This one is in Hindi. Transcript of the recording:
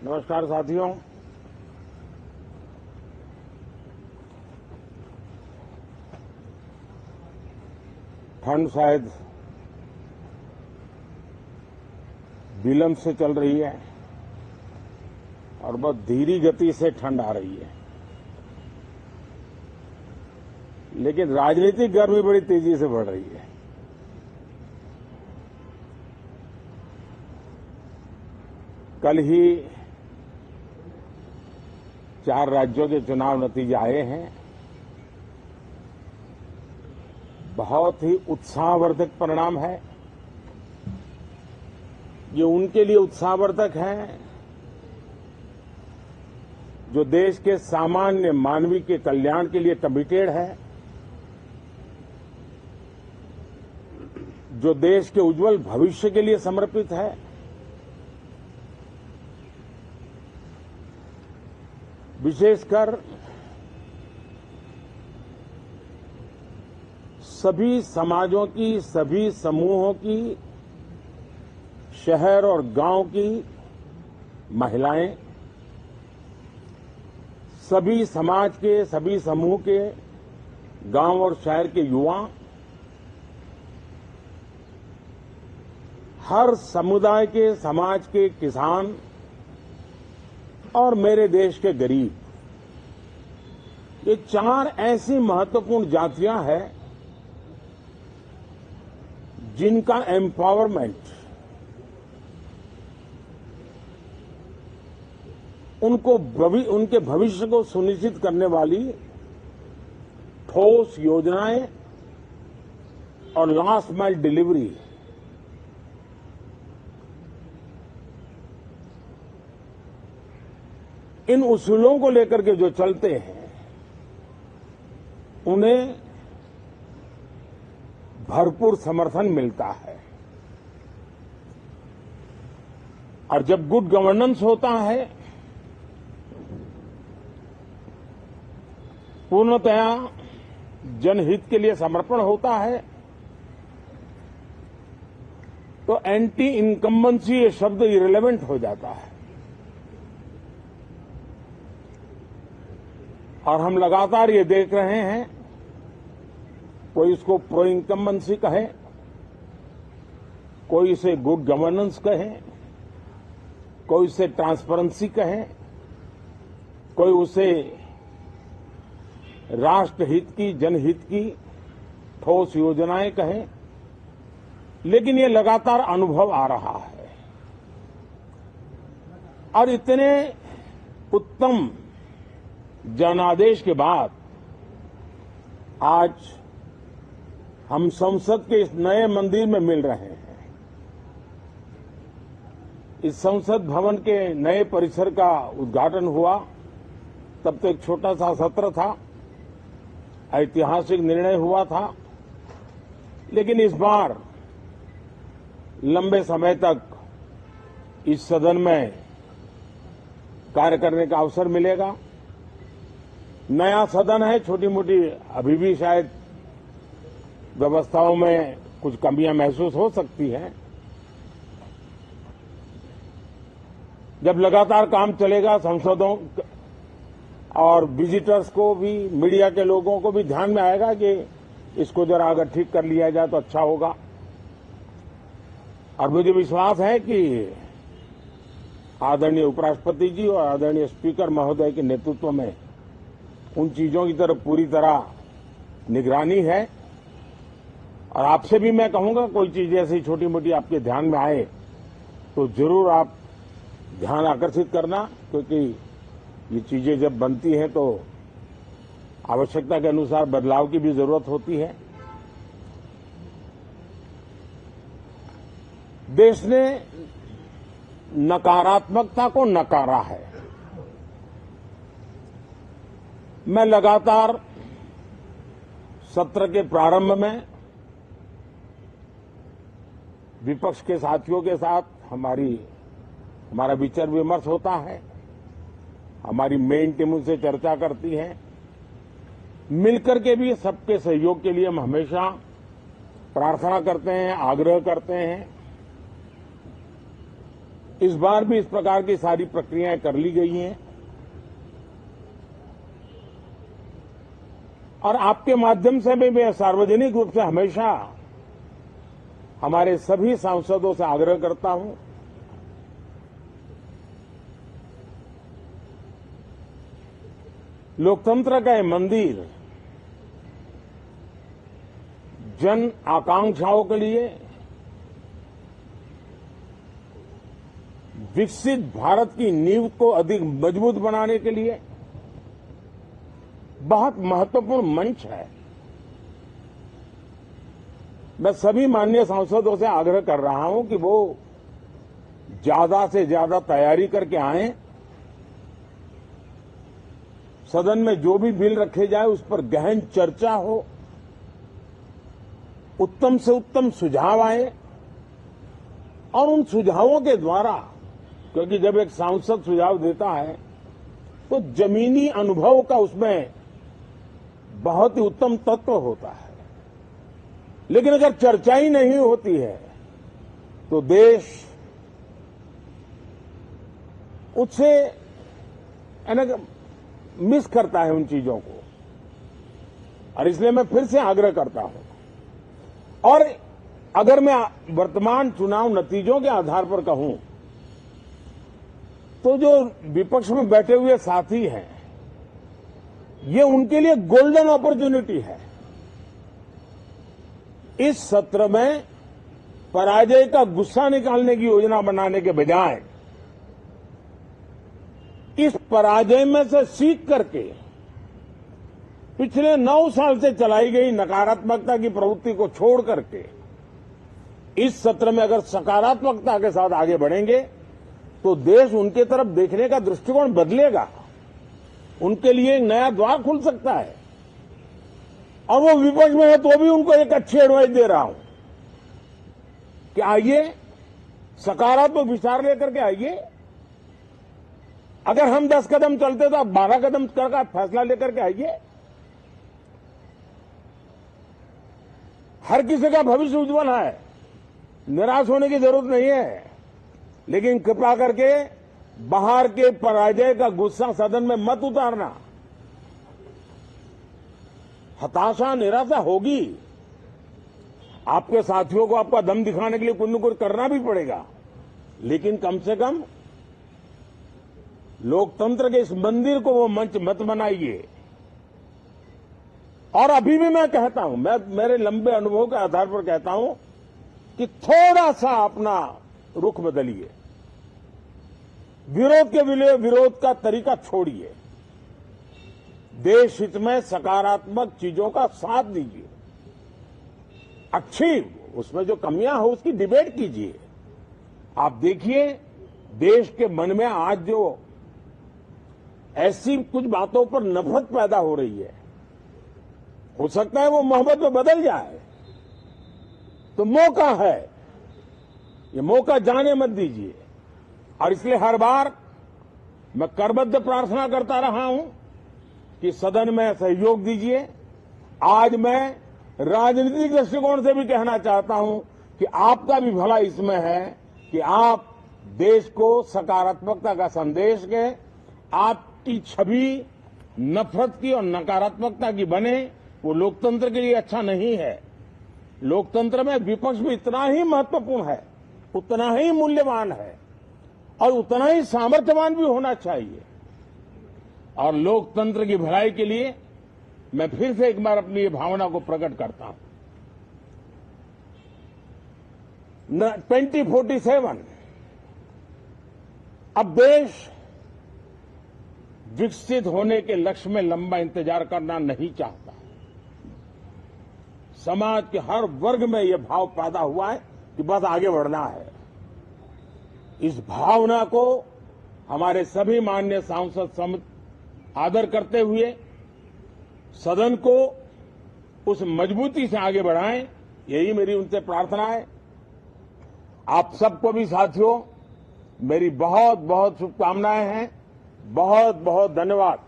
नमस्कार साथियों। ठंड शायद विलंब से चल रही है और बहुत धीमी गति से ठंड आ रही है, लेकिन राजनीतिक गर्मी बड़ी तेजी से बढ़ रही है। कल ही 4 राज्यों के चुनाव नतीजे आए हैं। बहुत ही उत्साहवर्धक परिणाम है। ये उनके लिए उत्साहवर्धक है जो देश के सामान्य मानवी के कल्याण के लिए कमिटेड है, जो देश के उज्जवल भविष्य के लिए समर्पित है, विशेषकर सभी समाजों की, सभी समूहों की, शहर और गांव की महिलाएं, सभी समाज के, सभी समूह के, गांव और शहर के युवा, हर समुदाय के, समाज के किसान और मेरे देश के गरीब, ये 4 ऐसी महत्वपूर्ण जातियां हैं जिनका एम्पावरमेंट, उनके भविष्य को सुनिश्चित करने वाली ठोस योजनाएं और लास्ट माइल डिलीवरी, इन उसूलों को लेकर के जो चलते हैं उन्हें भरपूर समर्थन मिलता है। और जब गुड गवर्नेंस होता है, पूर्णतया जनहित के लिए समर्पण होता है, तो एंटी इनकम्बेंसी ये शब्द इरेलेवेंट हो जाता है। और हम लगातार ये देख रहे हैं, कोई इसको प्रो इनकम्बेंसी कहे, कोई इसे गुड गवर्नेंस कहे, कोई इसे ट्रांसपेरेंसी कहे, कोई उसे राष्ट्रहित की, जनहित की ठोस योजनाएं कहें, लेकिन ये लगातार अनुभव आ रहा है। और इतने उत्तम जनादेश के बाद आज हम संसद के इस नए मंदिर में मिल रहे हैं। इस संसद भवन के नए परिसर का उद्घाटन हुआ, तब तो एक छोटा सा सत्र था, ऐतिहासिक निर्णय हुआ था, लेकिन इस बार लंबे समय तक इस सदन में कार्य करने का अवसर मिलेगा। नया सदन है, छोटी मोटी अभी भी शायद व्यवस्थाओं में कुछ कमियां महसूस हो सकती हैं। जब लगातार काम चलेगा, सांसदों और विजिटर्स को भी, मीडिया के लोगों को भी ध्यान में आएगा कि इसको जरा अगर ठीक कर लिया जाए तो अच्छा होगा। और मुझे विश्वास है कि आदरणीय उपराष्ट्रपति जी और आदरणीय स्पीकर महोदय के नेतृत्व में उन चीजों की तरफ पूरी तरह निगरानी है। और आपसे भी मैं कहूंगा, कोई चीज ऐसी छोटी मोटी आपके ध्यान में आए तो जरूर आप ध्यान आकर्षित करना, क्योंकि ये चीजें जब बनती हैं तो आवश्यकता के अनुसार बदलाव की भी जरूरत होती है। देश ने नकारात्मकता को नकारा है। मैं लगातार सत्र के प्रारंभ में विपक्ष के साथियों के साथ हमारा विचार विमर्श होता है, हमारी मेन टीम उनसे चर्चा करती है। मिलकर के भी सबके सहयोग के लिए हम हमेशा प्रार्थना करते हैं, आग्रह करते हैं। इस बार भी इस प्रकार की सारी प्रक्रियाएं कर ली गई हैं और आपके माध्यम से भी मैं सार्वजनिक रूप से हमेशा हमारे सभी सांसदों से आग्रह करता हूं लोकतंत्र का ये मंदिर जन आकांक्षाओं के लिए विकसित भारत की नींव को अधिक मजबूत बनाने के लिए बहुत महत्वपूर्ण मंच है। मैं सभी माननीय सांसदों से आग्रह कर रहा हूं कि वो ज्यादा से ज्यादा तैयारी करके आएं, सदन में जो भी बिल रखे जाए उस पर गहन चर्चा हो, उत्तम से उत्तम सुझाव आए और उन सुझावों के द्वारा, क्योंकि जब एक सांसद सुझाव देता है तो जमीनी अनुभव का उसमें बहुत ही उत्तम तत्व होता है, लेकिन अगर चर्चा ही नहीं होती है तो देश उससे मिस करता है उन चीजों को। और इसलिए मैं फिर से आग्रह करता हूं, और अगर मैं वर्तमान चुनाव नतीजों के आधार पर कहूं तो जो विपक्ष में बैठे हुए साथी हैं, ये उनके लिए गोल्डन अपॉर्चुनिटी है। इस सत्र में पराजय का गुस्सा निकालने की योजना बनाने के बजाय इस पराजय में से सीख करके पिछले 9 साल से चलाई गई नकारात्मकता की प्रवृत्ति को छोड़ करके इस सत्र में अगर सकारात्मकता के साथ आगे बढ़ेंगे तो देश उनके तरफ देखने का दृष्टिकोण बदलेगा, उनके लिए एक नया द्वार खुल सकता है। और वो विपक्ष में है तो भी उनको एक अच्छी एडवाइस दे रहा हूं कि आइए सकारात्मक विचार लेकर के आइए। अगर हम 10 कदम चलते तो आप 12 कदम का फैसला लेकर के आइए। हर किसी का भविष्य उज्जवल है, निराश होने की जरूरत नहीं है, लेकिन कृपा करके बाहर के पराजय का गुस्सा सदन में मत उतारना। हताशा निराशा होगी, आपके साथियों को आपका दम दिखाने के लिए कुछ न कुछ करना भी पड़ेगा, लेकिन कम से कम लोकतंत्र के इस मंदिर को वो मंच मत बनाइए। और अभी भी मैं कहता हूं, मैं मेरे लंबे अनुभव के आधार पर कहता हूं कि थोड़ा सा अपना रुख बदलिए, विरोध के विरोध का तरीका छोड़िए, देश हित में सकारात्मक चीजों का साथ दीजिए, अच्छी उसमें जो कमियां हो उसकी डिबेट कीजिए। आप देखिए देश के मन में आज जो ऐसी कुछ बातों पर नफरत पैदा हो रही है, हो सकता है वो मोहब्बत में बदल जाए, तो मौका है, ये मौका जाने मत दीजिए। और इसलिए हर बार मैं करबद्ध प्रार्थना करता रहा हूं कि सदन में सहयोग दीजिए। आज मैं राजनीतिक दृष्टिकोण से भी कहना चाहता हूं कि आपका भी भला इसमें है कि आप देश को सकारात्मकता का संदेश दें, आपकी छवि नफरत की और नकारात्मकता की बने, वो लोकतंत्र के लिए अच्छा नहीं है। लोकतंत्र में विपक्ष भी इतना ही महत्वपूर्ण है, उतना ही मूल्यवान है और उतना ही सामर्थ्यवान भी होना चाहिए। और लोकतंत्र की भलाई के लिए मैं फिर से एक बार अपनी ये भावना को प्रकट करता हूं। 2047 अब देश विकसित होने के लक्ष्य में लंबा इंतजार करना नहीं चाहता। समाज के हर वर्ग में यह भाव पैदा हुआ है कि बस आगे बढ़ना है। इस भावना को हमारे सभी माननीय सांसद आदर करते हुए सदन को उस मजबूती से आगे बढ़ाएं, यही मेरी उनसे प्रार्थना है। आप सबको भी साथियों मेरी बहुत बहुत शुभकामनाएं हैं। बहुत बहुत धन्यवाद।